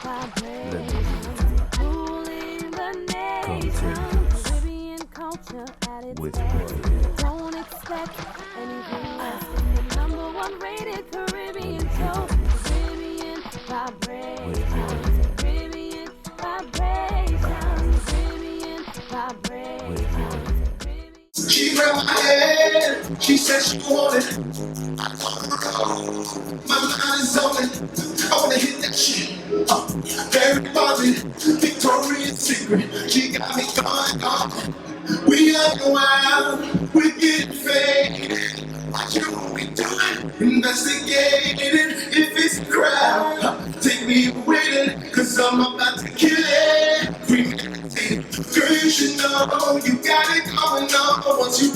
Let the music come take us with you. Don't expect anything less than the #1 rated Caribbean show. Caribbean vibration. Caribbean vibration. Caribbean vibration. She grabbed my hand, she said she wanted. My mind is on it, I wanna hit that shit. Very positive, Victoria's Secret. She got me going. We are going wild, we getting faded. What you doing? Investigating if it's a crowd. Take me with it, cause I'm about to kill it. Premeditated. Girl, you should know you got it going on once you.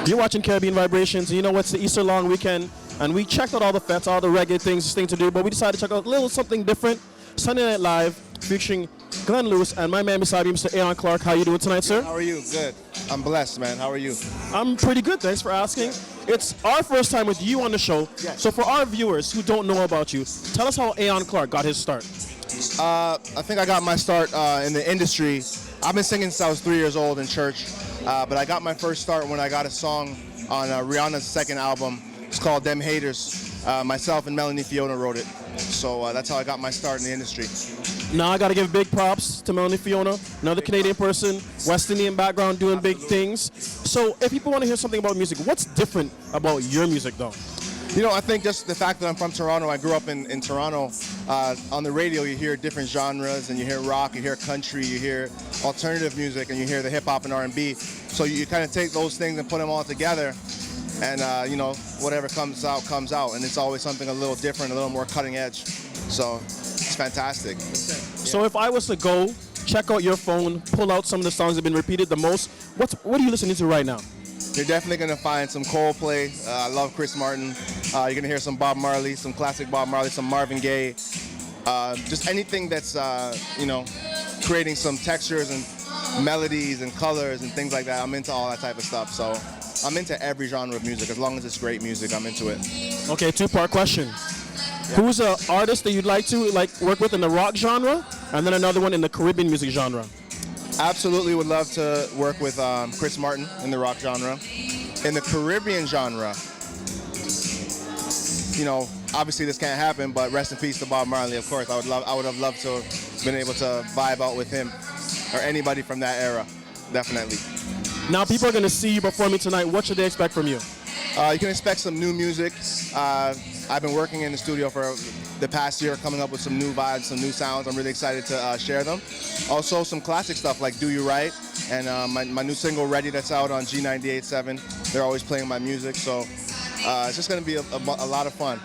You're watching Caribbean Vibrations. You know it's the Easter long weekend, and we checked out all the fests, all the reggae things to do, but we decided to check out a little something different. Sunday Night Live featuring Glenn Lewis and my man beside me, Mr. Aon Clarke. How you doing tonight, sir? How are you? Good. I'm blessed, man. How are you? I'm pretty good. Thanks for asking. It's our first time with you on the show. Yes. So for our viewers who don't know about you, tell us how Aon Clarke got his start. I think I got my start in the industry. I've been singing since I was 3 years old in church, but I got my first start when I got a song on Rihanna's second album. It's called Them Haters. Myself and Melanie Fiona wrote it. So that's how I got my start in the industry. Now I got to give big props to Melanie Fiona, another Canadian person, West Indian background, doing big things. So if people want to hear something about music, what's different about your music, though? You know, I think just the fact that I'm from Toronto, I grew up in Toronto. On the radio, you hear different genres, and you hear rock, you hear country, you hear alternative music, and you hear the hip hop and R&B. So you kind of take those things and put them all together, and you know, whatever comes out, comes out. And it's always something a little different, a little more cutting edge. So it's fantastic. So if I was to go, check out your phone, pull out some of the songs that have been repeated the most, what are you listening to right now? You're definitely going to find some Coldplay. I love Chris Martin. You're going to hear some Bob Marley, some classic Bob Marley, some Marvin Gaye. Just anything that's, you know, creating some textures and melodies and colors and things like that. I'm into all that type of stuff. So I'm into every genre of music. As long as it's great music, I'm into it. Okay, two-part question. Yeah. Who's an artist that you'd like to work with in the rock genre, and then another one in the Caribbean music genre? Absolutely would love to work with Chris Martin in the rock genre. In the Caribbean genre, you know, obviously this can't happen, but rest in peace to Bob Marley, of course. I would have loved to have been able to vibe out with him or anybody from that era, definitely. Now people are going to see you performing tonight. What should they expect from you? You can expect some new music. I've been working in the studio for the past year, coming up with some new vibes, some new sounds. I'm really excited to share them. Also, some classic stuff like Do You Right, and my new single, Ready, that's out on G98.7. They're always playing my music, so it's just going to be a lot of fun.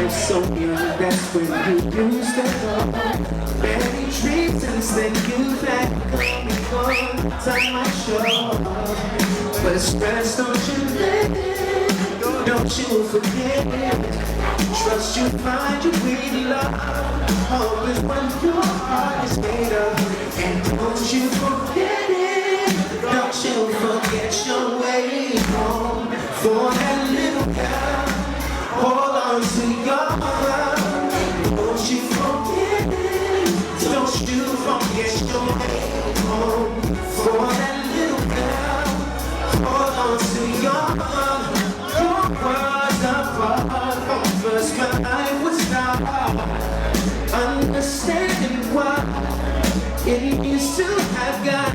So young, that's when you used to go. Many dreams since then you've had coming on my show. But stress, don't you let it, don't you forget it. Trust you find your way to love. Hope is when your heart is made up. And don't you forget it, don't you forget your way home. For that little girl, hold on to your love. Don't you forget it. Don't you forget your way home. For that little girl, hold on to your love. Your words apart from first when I was start. Understanding why it used to have got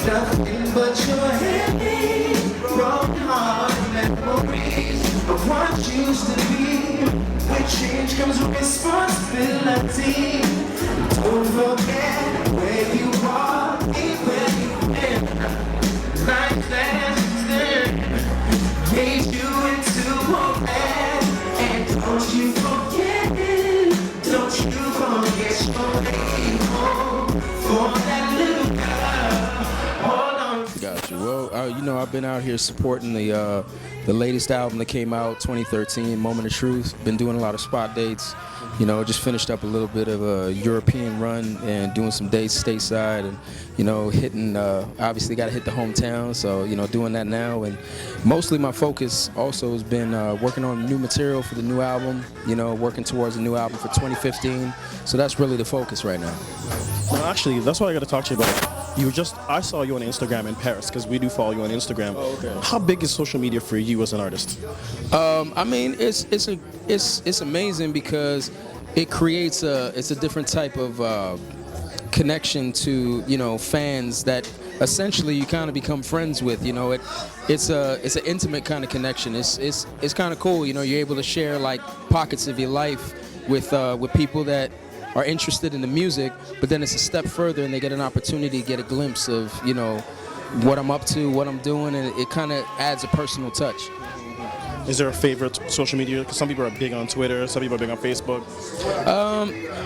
nothing but your heavy, broken heart memories of what used to be. With change comes responsibility. Don't forget where you are, where you've been. Life lessons there made you into a man. And don't you forget it, don't you forget your way home. For that little girl, hold on. Got you. Well, you know, I've been out here supporting the latest album that came out 2013, Moment of Truth. Been doing a lot of spot dates. You know, just finished up a little bit of a European run and doing some dates stateside, and you know, hitting. Obviously, got to hit the hometown, so you know, doing that now. And mostly my focus also has been working on new material for the new album. You know, working towards a new album for 2015. So that's really the focus right now. Well, actually, that's what I got to talk to you about. I saw you on Instagram in Paris, because we do follow you on Instagram. Oh, okay. How big is social media for you as an artist? I mean, it's amazing because it creates it's a different type of connection to, you know, fans that essentially you kind of become friends with. You know, it's an intimate kind of connection. It's kind of cool. You know, you're able to share like pockets of your life with people that are interested in the music, but then it's a step further and they get an opportunity to get a glimpse of, you know, what I'm up to, what I'm doing, and it kind of adds a personal touch. Is there a favorite social media? Because some people are big on Twitter, some people are big on Facebook.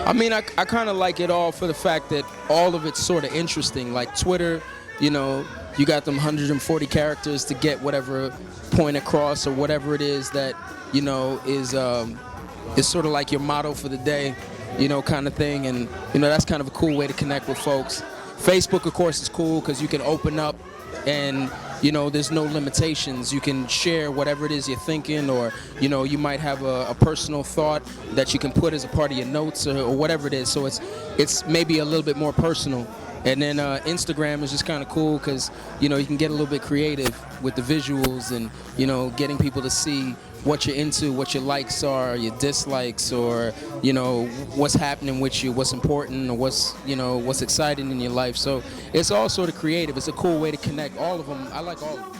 I mean, I kind of like it all for the fact that all of it's sort of interesting. Like Twitter, you know, you got them 140 characters to get whatever point across or whatever it is that, you know, is sort of like your motto for the day, you know, kind of thing. And, you know, that's kind of a cool way to connect with folks. Facebook, of course, is cool because you can open up and, you know, there's no limitations. You can share whatever it is you're thinking, or, you know, you might have a personal thought that you can put as a part of your notes or whatever it is. So it's maybe a little bit more personal. And then Instagram is just kind of cool because, you know, you can get a little bit creative with the visuals and, you know, getting people to see what you're into, what your likes are, your dislikes, or, you know, what's happening with you, what's important, or what's, you know, what's exciting in your life. So it's all sort of creative. It's a cool way to connect all of them. I like all of them.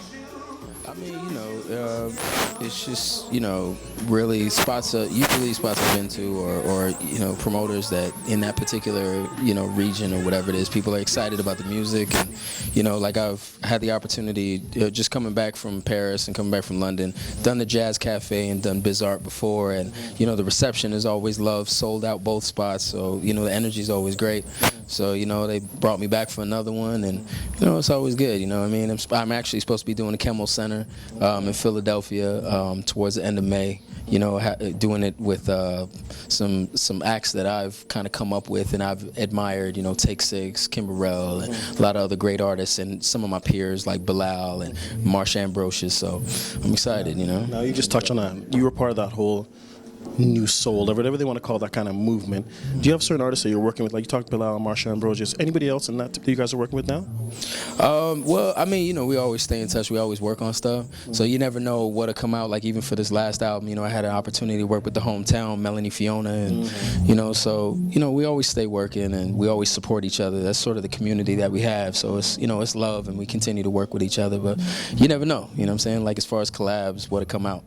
I mean, you know, it's just, you know, really usually spots I've been to, or, you know, promoters that in that particular, you know, region or whatever it is, people are excited about the music. And, you know, like I've had the opportunity, just coming back from Paris and coming back from London, done the Jazz Cafe and done Biz Art before. And, you know, the reception is always loved, sold out both spots. So, you know, the energy is always great. So, you know, they brought me back for another one, and, you know, it's always good, you know what I mean? I'm actually supposed to be doing the Kimmel Center in Philadelphia towards the end of May, you know, doing it with some acts that I've kind of come up with and I've admired, you know, Take Six, Kimberell, and a lot of other great artists, and some of my peers like Bilal and Marsha Ambrosius. So I'm excited, you know. Now, you just touched on that. You were part of that whole new soul, or whatever they want to call that kind of movement. Do you have certain artists that you're working with? Like you talked about Bilal, Marsha Ambrosius. Anybody else in that you guys are working with now? Well, I mean, you know, we always stay in touch. We always work on stuff. So you never know what'll come out. Like even for this last album, you know, I had an opportunity to work with the hometown, Melanie Fiona, and you know, so you know, we always stay working and we always support each other. That's sort of the community that we have. So it's, you know, it's love, and we continue to work with each other. But you never know. You know what I'm saying? Like as far as collabs, what'll come out.